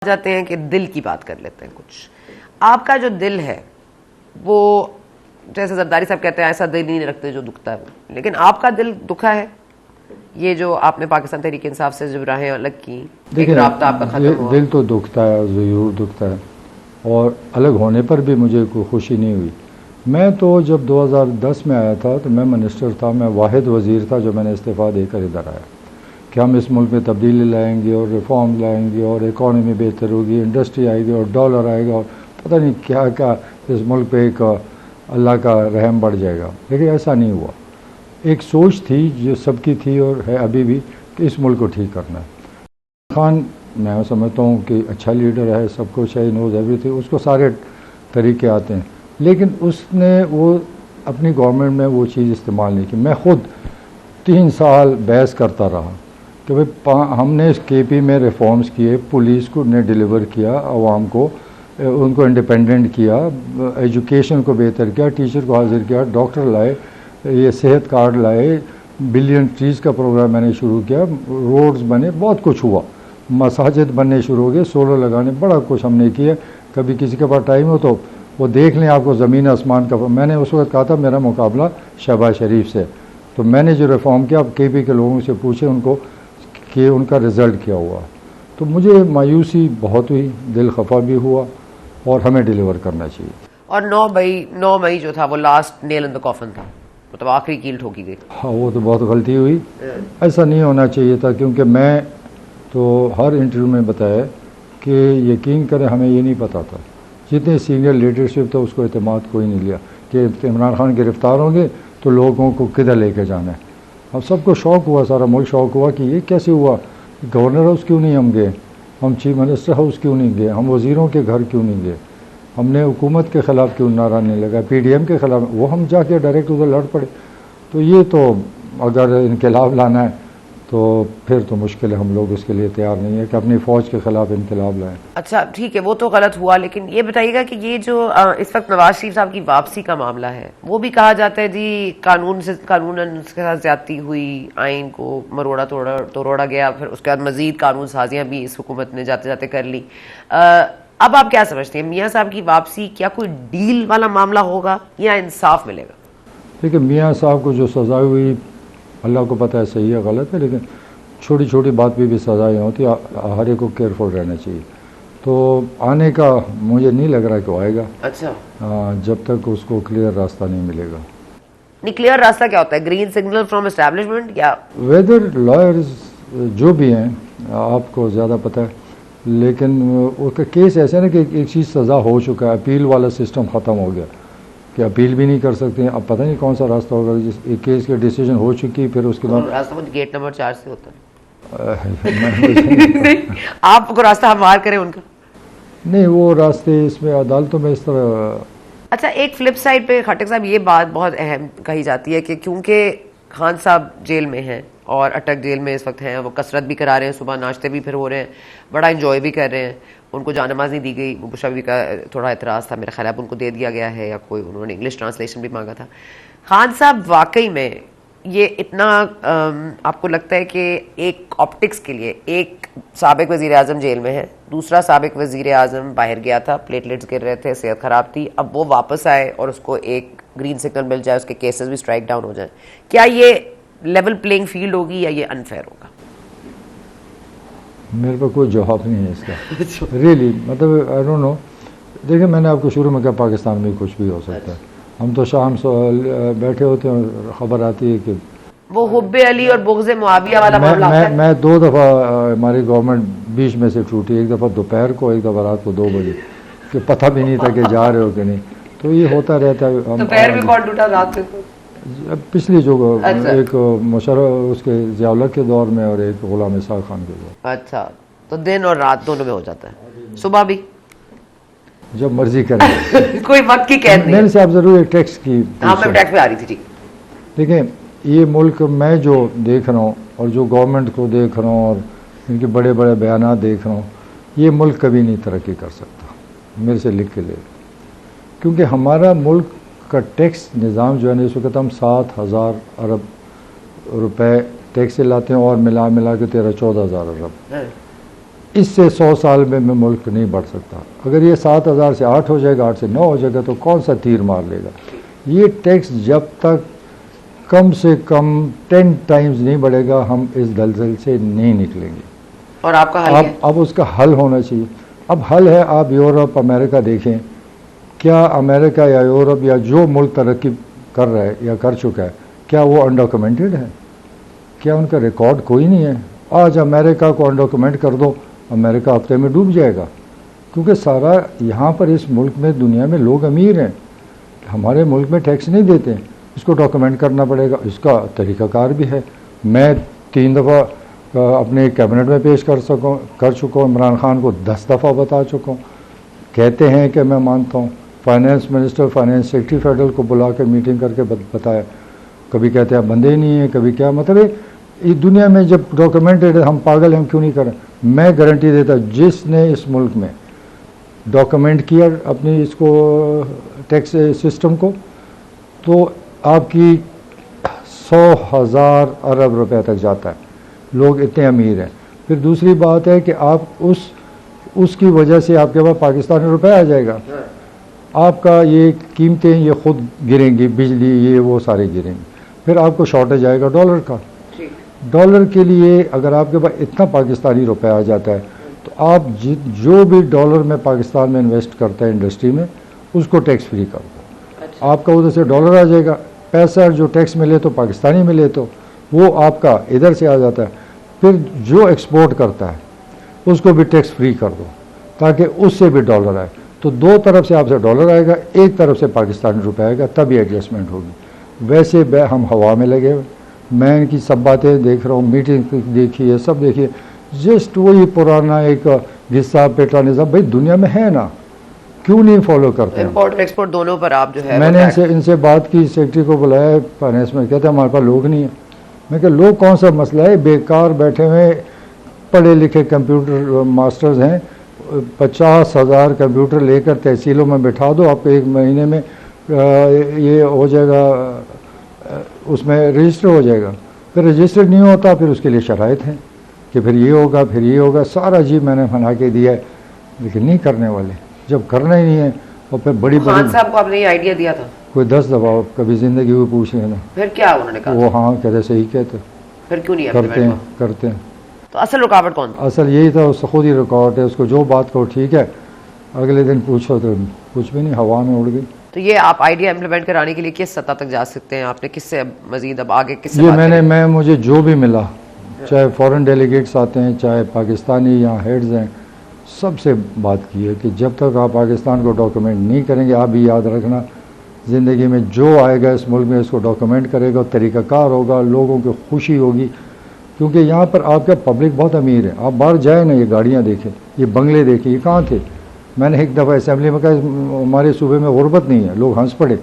जाते हैं कि दिल की बात कर लेते हैं। कुछ आपका जो दिल है वो, जैसे जरदारी साहब कहते हैं, ऐसा दिल नहीं रखते जो दुखता है, लेकिन आपका दिल दुखा है। ये जो आपने पाकिस्तान तहरीक इंसाफ से जब राहें अलग की, एक राब्ता आपका खत्म हुआ। दिल तो दुखता है, ज़रूर दुखता है, और अलग होने पर भी मुझे कोई खुशी नहीं हुई। मैं तो जब 2010 में आया था तो मैं मिनिस्टर था, मैं वाहिद वज़ीर था जो मैंने इस्तीफ़ा देकर इधर आया कि हम इस मुल्क में तब्दीली लाएंगे और रिफॉर्म लाएंगे और इकॉनमी बेहतर होगी, इंडस्ट्री आएगी और डॉलर आएगा और पता नहीं क्या क्या इस मुल्क पे एक अल्लाह का रहम बढ़ जाएगा। लेकिन ऐसा नहीं हुआ। एक सोच थी जो सबकी थी और है अभी भी कि इस मुल्क को ठीक करना है। खान मैं समझता हूँ कि अच्छा लीडर है, सब कुछ है, नोज एवरीथिंग, उसको सारे तरीके आते हैं, लेकिन उसने वो अपनी गवर्नमेंट में वो चीज़ इस्तेमाल नहीं की। मैं ख़ुद 3 साल बहस करता रहा कि भाई हमने KP में रिफॉर्म्स किए, पुलिस को ने डिलीवर किया, आवाम को उनको इंडिपेंडेंट किया, एजुकेशन को बेहतर किया, टीचर को हाजिर किया, डॉक्टर लाए, ये सेहत कार्ड लाए, बिलियन ट्रीज़ का प्रोग्राम मैंने शुरू किया, रोड्स बने, बहुत कुछ हुआ, मसाजिद बनने शुरू हो गए, सोलर लगाने, बड़ा कुछ हमने किया। कभी किसी के पास टाइम हो तो वो देख लें, आपको ज़मीन आसमान का। मैंने उस वक्त कहा था मेरा मुकाबला शहबाज शरीफ से, तो मैंने जो रिफॉर्म किया, अब KP के लोगों से पूछे उनको कि उनका रिज़ल्ट क्या हुआ। तो मुझे मायूसी बहुत हुई, दिल खफा भी हुआ, और हमें डिलीवर करना चाहिए। और 9 मई जो था वो last nail in the coffin था, मतलब आखिरी कील ठोकी गई। हाँ, वो तो बहुत गलती हुई, ऐसा नहीं होना चाहिए था। क्योंकि मैं तो हर इंटरव्यू में बताया कि यकीन करें हमें ये नहीं पता था, जितने सीनियर लीडरशिप था उसको एतमाद कोई नहीं लिया कि इमरान खान गिरफ्तार होंगे तो लोगों को किधर लेके जाना है। अब सबको शौक़ हुआ, सारा मुल्क शौक़ हुआ कि ये कैसे हुआ, गवर्नर हाउस क्यों नहीं हम गए, हम चीफ मिनिस्टर हाउस क्यों नहीं गए, हम वज़ीरों के घर क्यों नहीं गए, हमने हुकूमत के ख़िलाफ़ क्यों नारा नहीं लगा, PDM के ख़िलाफ़, वो हम जाके डायरेक्ट उधर लड़ पड़े। तो ये तो अगर इनकलाब लाना है तो फिर तो मुश्किल है, हम लोग उसके लिए तैयार नहीं है कि अपनी फ़ौज के ख़िलाफ़ इनकलाब लाएं। अच्छा ठीक है, वो तो गलत हुआ, लेकिन ये बताइएगा कि ये जो इस वक्त नवाज शरीफ साहब की वापसी का मामला है, वो भी कहा जाता है जी कानूनन उसके साथ ज्यादती हुई, आइन को मरोड़ा तोड़ा गया, फिर उसके बाद मजीद कानून साजियाँ भी इस हुकूमत ने जाते जाते कर ली। अब आप क्या समझते हैं, मियाँ साहब की वापसी क्या कोई डील वाला मामला होगा या इंसाफ मिलेगा? देखिए, मियाँ साहब को जो सज़ा हुई अल्लाह को पता है सही है गलत है, लेकिन छोटी छोटी बात भी सज़ाएँ होती है, हर एक को केयरफुल रहना चाहिए। तो आने का मुझे नहीं लग रहा कि वो आएगा। अच्छा, जब तक उसको क्लियर रास्ता नहीं मिलेगा। नहीं, क्लियर रास्ता क्या होता है? ग्रीन सिग्नल फ्रॉम एस्टैब्लिशमेंट या वेदर लॉयर्स जो भी हैं आपको ज़्यादा पता है, लेकिन उसका केस ऐसा है ना कि एक चीज़ सज़ा हो चुका है, अपील वाला सिस्टम ख़त्म हो गया कि अपील भी नहीं कर सकते हैं। अब पता नहीं कौन सा रास्ता होगा, जिस एक केस की डिसीजन हो चुकी, फिर उसके बाद रास्ता गेट नंबर 4 से होता है। आपको रास्ता हमार करें उनका नहीं, वो रास्ते इसमें अदालतों में इस तरह। अच्छा, एक फ्लिप साइड पे खट्टक साहब ये बात बहुत अहम कही जाती है कि क्योंकि खान साहब जेल में हैं और अटक जेल में इस वक्त हैं, वो कसरत भी करा रहे हैं, सुबह नाश्ते भी फिर हो रहे हैं, बड़ा इंजॉय भी कर रहे हैं, उनको जानमाज नहीं दी गई, मुशर्रफ का थोड़ा एतराज़ था, मेरा ख्याल है उनको दे दिया गया है, या कोई उन्होंने इंग्लिश ट्रांसलेशन भी मांगा था। खान साहब वाकई में ये इतना आपको लगता है कि एक ऑप्टिक्स के लिए, एक साबिक वज़ीर आज़म जेल में है, दूसरा साबिक वज़ीर आज़म बाहर गया था, प्लेटलेट्स गिर रहे थे, सेहत ख़राब थी, अब वो वापस आए और उसको एक ग्रीन सिग्नल मिल जाए, उसके केसेस भी स्ट्राइक डाउन हो जाए, क्या ये लेवल प्लेइंग फील्ड होगी या ये अनफेयर होगा? मेरे पास कोई जवाब नहीं है इसका रियली, मतलब आई डोंट नो। देखिए, मैंने आपको शुरू में कहा पाकिस्तान में कुछ भी हो सकता है। हम तो शाम बैठे होते हैं और ख़बर आती है कि वो हुब्बे अली और बुग़्ज़े मुआविया वाला मामला होता है। मैं 2 दफ़ा हमारी गवर्नमेंट बीच में से टूटी, एक दफ़ा दोपहर को, एक दफ़ा रात को 2 बजे, कि पता भी नहीं था कि जा रहे हो कि नहीं। तो ये होता रहता है। दोपहर में कौन टूटा, रात में? पिछली जो एक मुशर्रफ उसके ज़ियाउल हक के दौर में और एक गुलाम इसाक़ खान के दौर। अच्छा, तो दिन और रात दोनों में हो जाता है, सुबह भी जब मर्जी करें कोई वक्त की कैद नहीं। मेरे से आप ज़रूर एक टैक्स की, हाँ, मैं टैक्स पे आ रही थी। ठीक, देखिए, ये मुल्क मैं जो देख रहा हूँ और जो गवर्नमेंट को देख रहा हूँ और इनके बड़े बड़े बयान देख रहा हूँ, ये मुल्क कभी नहीं तरक्की कर सकता, मेरे से लिख के ले। क्योंकि हमारा मुल्क का टैक्स निज़ाम जो है ना, इस वक्त हम 7,000 अरब रुपए टैक्स से लाते हैं और मिला के 13-14 हज़ार अरब। इससे 100 साल में मुल्क नहीं बढ़ सकता। अगर ये 7,000 से 8 हो जाएगा, 8 से 9 हो जाएगा, तो कौन सा तीर मार लेगा। ये टैक्स जब तक कम से कम 10 टाइम्स नहीं बढ़ेगा, हम इस दलदल से नहीं निकलेंगे। और आपका हल है? अब उसका हल होना चाहिए। अब हल है, आप यूरोप अमेरिका देखें, क्या अमेरिका या यूरोप या जो मुल्क तरक्की कर रहा है या कर चुका है, क्या वो अनडॉक्यूमेंटेड है? क्या उनका रिकॉर्ड कोई नहीं है? आज अमेरिका को अनडॉक्यूमेंट कर दो, अमेरिका हफ्ते में डूब जाएगा, क्योंकि सारा यहाँ पर इस मुल्क में, दुनिया में लोग अमीर हैं, हमारे मुल्क में टैक्स नहीं देते, इसको डॉक्यूमेंट करना पड़ेगा। इसका तरीक़ाकार भी है। मैं 3 दफ़ा अपने कैबिनेट में पेश कर चुका हूँ, इमरान खान को 10 दफ़ा बता चुका हूँ। कहते हैं कि मैं मानता हूँ, finance minister, finance secretary federal को बुला कर मीटिंग करके बताया। कभी कहते हैं बंदे ही नहीं है, कभी क्या, मतलब ये दुनिया में जब डॉक्यूमेंटेड है, हम पागल हैं, हम क्यों नहीं करें। मैं गारंटी देता, जिसने इस मुल्क में डॉक्यूमेंट किया अपनी इसको टैक्स सिस्टम को, तो आपकी 100,000 अरब रुपए तक जाता है। लोग इतने अमीर हैं। फिर दूसरी बात है कि आप उसकी वजह से आपके पास पाकिस्तानी रुपए आ जाएगा, आपका ये कीमतें ये खुद गिरेंगी, बिजली ये वो सारे गिरेंगे। फिर आपको शॉर्टेज आएगा डॉलर का। डॉलर के लिए अगर आपके पास इतना पाकिस्तानी रुपए आ जाता है, तो आप जो भी डॉलर में पाकिस्तान में इन्वेस्ट करता है इंडस्ट्री में, उसको टैक्स फ्री कर दो। अच्छा। आपका उधर से डॉलर आ जाएगा, पैसा जो टैक्स मिले तो पाकिस्तानी मिले तो वो आपका इधर से आ जाता है। फिर जो एक्सपोर्ट करता है उसको भी टैक्स फ्री कर दो, ताकि उससे भी डॉलर आए। तो दो तरफ से आपसे डॉलर आएगा, एक तरफ से पाकिस्तानी रुपये आएगा, तभी एडजस्टमेंट होगी। वैसे हम हवा में लगे हुए। मैं इनकी सब बातें देख रहा हूँ, मीटिंग देखी है, सब देखिए, जस्ट वही पुराना एक हिस्सा पेटा निज़ाम भाई दुनिया में है ना, क्यों नहीं फॉलो करते? इंपोर्ट और एक्सपोर्ट दोनों पर आप जो है, मैंने इनसे बात की, सेक्रेटरी को बुलाया फाइनेंस में, कहते हैं हमारे पास लोग नहीं है। मैं कहा लोग कौन सा मसला है, बेकार बैठे हुए पढ़े लिखे कंप्यूटर मास्टर्स हैं, 50,000 कंप्यूटर लेकर तहसीलों में बैठा दो, आपको 1 महीने में ये हो जाएगा, उसमें रजिस्टर हो जाएगा। फिर रजिस्टर नहीं होता, फिर उसके लिए शराइत हैं कि फिर ये होगा, फिर ये होगा, सारा जी मैंने बना के दिया है, लेकिन नहीं करने वाले। जब करना ही नहीं है, और फिर बड़ी खान साहब को आपने ये आइडिया दिया था? कोई 10 दफ़ा कभी ज़िंदगी में पूछ लेना। फिर क्या उन्होंने कहा? वो हाँ कहते, सही कहते। फिर क्यों नहीं करते हैं। तो असल रुकावट कौन था? असल यही था, उसका खुद ही रुकावट है। उसको जो बात कहो ठीक है, अगले दिन पूछो तो कुछ भी नहीं, हवा में उड़ गई। तो ये आप आइडिया इम्प्लीमेंट कराने के लिए किस सतह तक जा सकते हैं? आपने किससे मजीद अब आगे किससे ये मैं मुझे जो भी मिला, चाहे फॉरेन डेलीगेट्स आते हैं, चाहे पाकिस्तानी यहाँ हेड्स हैं, सबसे बात की है कि जब तक आप पाकिस्तान को डॉक्यूमेंट नहीं करेंगे, आप भी याद रखना, ज़िंदगी में जो आएगा इस मुल्क में इसको डॉक्यूमेंट करेगा, तरीक़ाकार होगा, लोगों की खुशी होगी। क्योंकि यहाँ पर आपका पब्लिक बहुत अमीर है। आप बाहर जाए ना, ये गाड़ियाँ देखें, ये बंगले देखें, ये कहाँ थे? मैंने एक दफ़ा असेंबली में कहा हमारे सूबे में गुर्बत नहीं है, लोग हंस पड़े।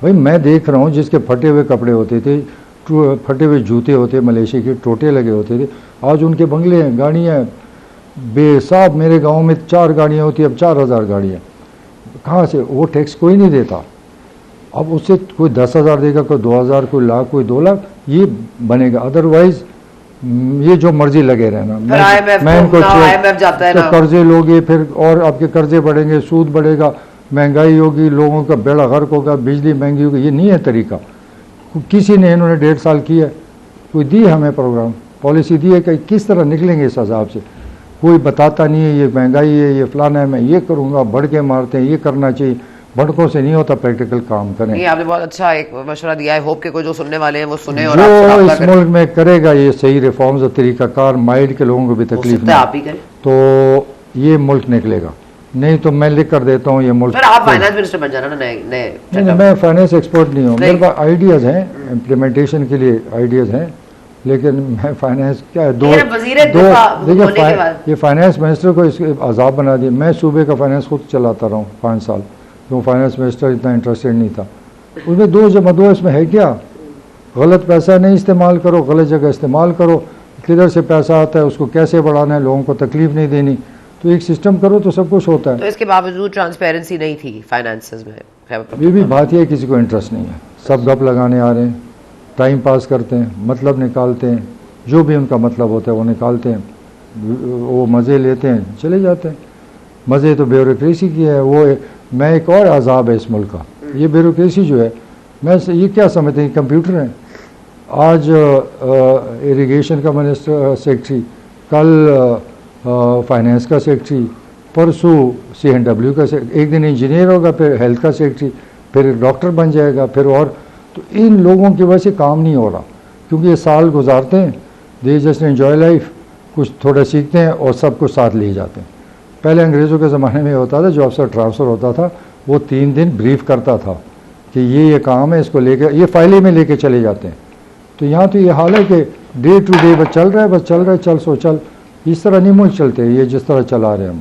भाई मैं देख रहा हूँ जिसके फटे हुए कपड़े होते थे, फटे हुए जूते होते, मलेशिया के टोटे लगे होते थे, आज उनके बंगले हैं, गाड़ियाँ हैं बेसाब। मेरे गांव में 4 गाड़ियाँ होती, अब 4,000 गाड़ियाँ। कहाँ से? वो टैक्स कोई नहीं देता। अब उससे कोई 10,000 देगा, कोई 2,000, कोई लाख, कोई 2 लाख, ये बनेगा। अदरवाइज ये जो मर्जी लगे रहना। मैं इनको तो कर्जे लोगे, फिर और आपके कर्जे बढ़ेंगे, सूद बढ़ेगा, महंगाई होगी, लोगों का बेड़ा गर्क होगा, बिजली महंगी होगी। ये नहीं है तरीका। किसी ने, इन्होंने 1.5 साल किया, कोई दी हमें प्रोग्राम, पॉलिसी दी है कि किस तरह निकलेंगे इस हिसाब से। कोई बताता नहीं है, ये महंगाई है, ये फलाना है, मैं ये करूँगा, बढ़ के मारते हैं, ये करना चाहिए। भड़कों से नहीं होता, प्रैक्टिकल काम करें। नहीं, आपने बहुत अच्छा एक मशवरा दिया है। होप के कोई जो सुनने वाले हैं वो सुने और जो इस मुल्क में करेगा ये सही रिफॉर्म्स और तरीकाकार, माइल्ड के लोगों को भी तकलीफ नहीं, आप ही करें तो ये मुल्क निकलेगा। नहीं तो मैं लिख कर देता हूँ ये मुल्क। फिर आप फाइनेंस मिनिस्टर बन जाना ना नए। नहीं, मैं फाइनेंस एक्सपर्ट नहीं हूँ, मेरे पास आइडियाज़ हैं, इम्प्लीमेंटेशन के लिए आइडियाज़ हैं, लेकिन मैं फाइनेंस क्या है, देखिए फाइनेंस मिनिस्टर को इसके आज़ाद बना दिया। मैं सूबे का फाइनेंस खुद चलाता रहा हूँ 5 साल, तो फाइनेंस मिनिस्टर इतना इंटरेस्टेड नहीं था। उसमें 2 जमा 2 इसमें है क्या? गलत पैसा नहीं इस्तेमाल करो, गलत जगह इस्तेमाल करो, किधर से पैसा आता है उसको कैसे बढ़ाना है, लोगों को तकलीफ नहीं देनी, तो एक सिस्टम करो तो सब कुछ होता है। तो इसके बावजूद ट्रांसपेरेंसी नहीं थी फाइनेंसेस में? ये भी बात है, किसी को इंटरेस्ट नहीं है, सब गप लगाने आ रहे हैं, टाइम पास करते हैं, मतलब निकालते हैं, जो भी उनका मतलब होता है वो निकालते हैं। वो मज़े लेते हैं, चले जाते हैं। मज़े तो ब्यूरोक्रेसी की है। वो मैं एक और अजाब है इस मुल्क का, ये ब्यूरोक्रेसी जो है, मैं ये क्या समझते हैं कंप्यूटर हैं। आज इरिगेशन का मिनिस्टर सेक्रेटरी, कल फाइनेंस का सेक्रेटरी, परसों CNW का सेक्रेटरी, एक दिन इंजीनियर होगा, फिर हेल्थ का सेक्रेटरी, फिर डॉक्टर बन जाएगा, फिर और। तो इन लोगों की वजह से काम नहीं हो रहा, क्योंकि ये साल गुजारते हैं, दे जस्ट एंजॉय लाइफ, कुछ थोड़ा सीखते हैं और सब कुछ साथ ले जाते हैं। पहले अंग्रेज़ों के ज़माने में होता था, जो अफसर ट्रांसफ़र होता था वो 3 दिन ब्रीफ करता था कि ये काम है, इसको लेकर ये फाइलें में लेके चले जाते हैं। तो यहाँ तो ये हाल है कि डे टू डे बस चल रहा है, बस चल रहा है, चल सो चल। इस तरह नहीं मुल्क चलते, ये जिस तरह चला रहे हैं हम।